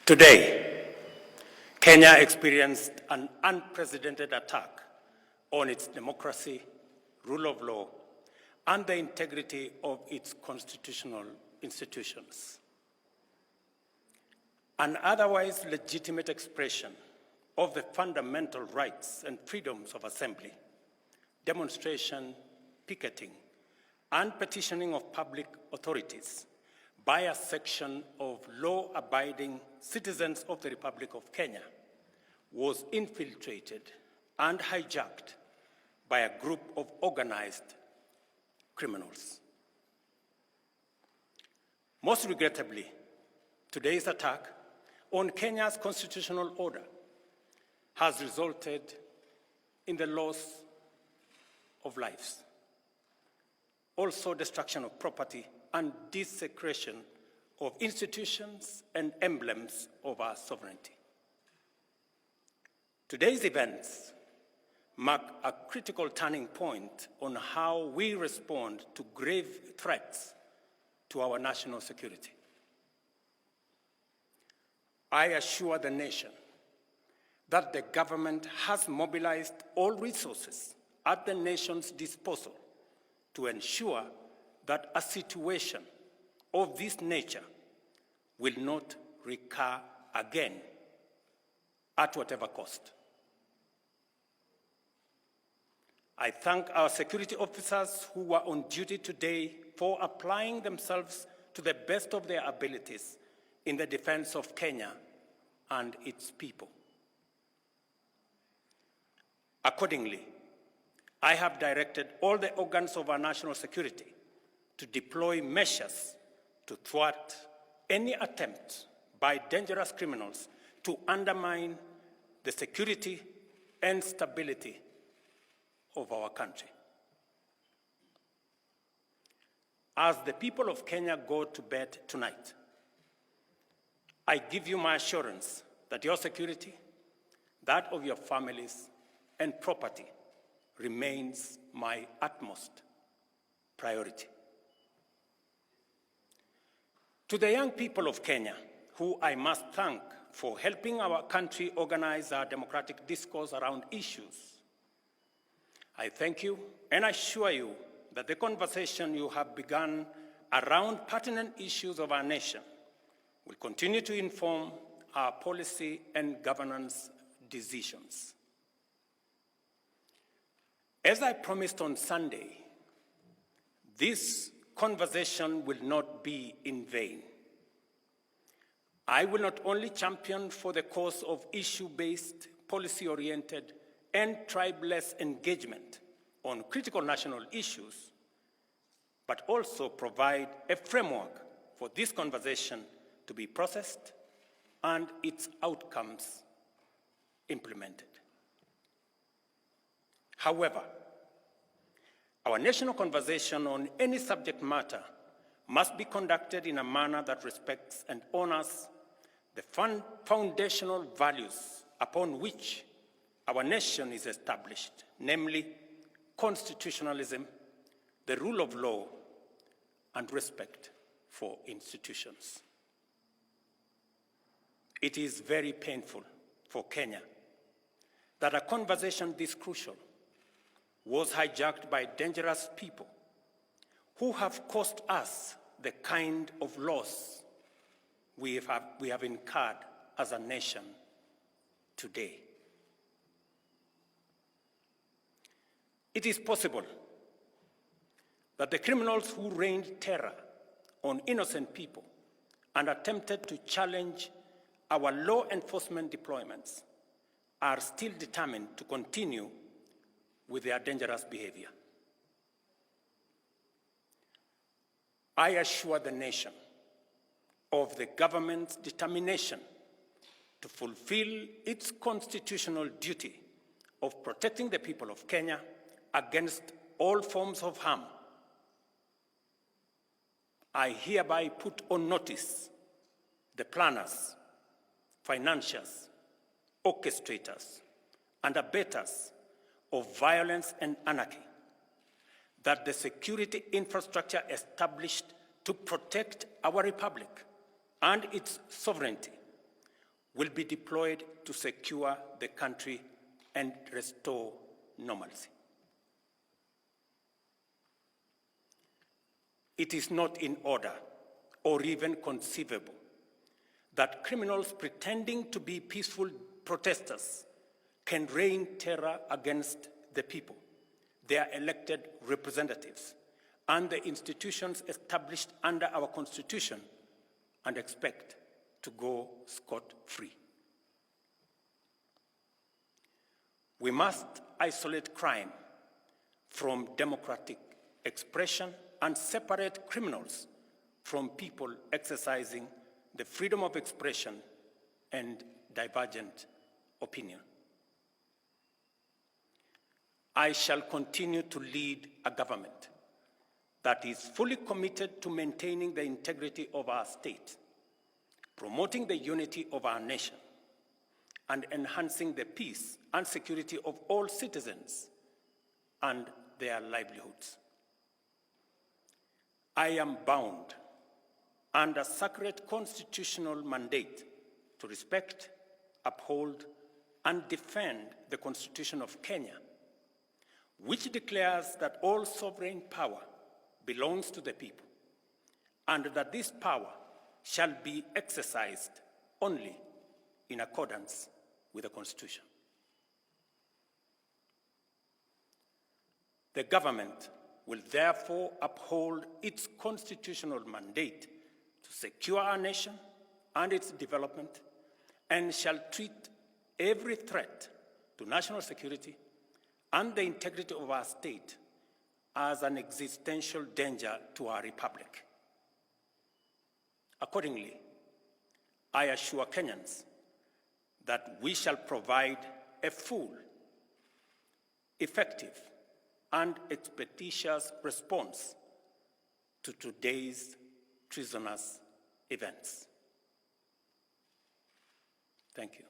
Today, Kenya experienced an unprecedented attack on its democracy, rule of law, and the integrity of its constitutional institutions. An otherwise legitimate expression of the fundamental rights and freedoms of assembly, demonstration, picketing, and petitioning of public authorities by a section of law-abiding citizens of the Republic of Kenya was infiltrated and hijacked by a group of organized criminals. Most regrettably, today's attack on Kenya's constitutional order has resulted in the loss of lives, also destruction of property and desecration of institutions and emblems of our sovereignty. Today's events mark a critical turning point on how we respond to grave threats to our national security. I assure the nation that the government has mobilized all resources at the nation's disposal to ensure that a situation of this nature will not recur again at whatever cost. I thank our security officers who were on duty today for applying themselves to the best of their abilities in the defense of Kenya and its people. Accordingly, I have directed all the organs of our national security to deploy measures to thwart any attempt by dangerous criminals to undermine the security and stability of our country. As the people of Kenya go to bed tonight, I give you my assurance that your security, that of your families and property, remains my utmost priority. To the young people of Kenya, who I must thank for helping our country organize our democratic discourse around issues, I thank you and assure you that the conversation you have begun around pertinent issues of our nation will continue to inform our policy and governance decisions. As I promised on Sunday, this conversation will not be in vain. I will not only champion for the cause of issue-based, policy-oriented, and tribeless engagement on critical national issues, but also provide a framework for this conversation to be processed and its outcomes implemented. However, our national conversation on any subject matter must be conducted in a manner that respects and honors the foundational values upon which our nation is established, namely constitutionalism, the rule of law, and respect for institutions. It is very painful for Kenya that a conversation this crucial was hijacked by dangerous people who have caused us the kind of loss we have incurred as a nation today. It is possible that the criminals who rained terror on innocent people and attempted to challenge our law enforcement deployments are still determined to continue with their dangerous behavior. I assure the nation of the government's determination to fulfill its constitutional duty of protecting the people of Kenya against all forms of harm. I hereby put on notice the planners, financiers, orchestrators, and abettors of violence and anarchy that the security infrastructure established to protect our republic and its sovereignty will be deployed to secure the country and restore normalcy. It is not in order or even conceivable that criminals pretending to be peaceful protesters can rain terror against the people, their elected representatives, and the institutions established under our Constitution and expect to go scot-free. We must isolate crime from democratic expression and separate criminals from people exercising the freedom of expression and divergent opinion. I shall continue to lead a government that is fully committed to maintaining the integrity of our state, promoting the unity of our nation, and enhancing the peace and security of all citizens and their livelihoods. I am bound under sacred constitutional mandate to respect, uphold, and defend the Constitution of Kenya, which declares that all sovereign power belongs to the people, and that this power shall be exercised only in accordance with the Constitution. The government will therefore uphold its constitutional mandate to secure our nation and its development, and shall treat every threat to national security and the integrity of our state as an existential danger to our republic. Accordingly, I assure Kenyans that we shall provide a full, effective, and expeditious response to today's treasonous events. Thank you.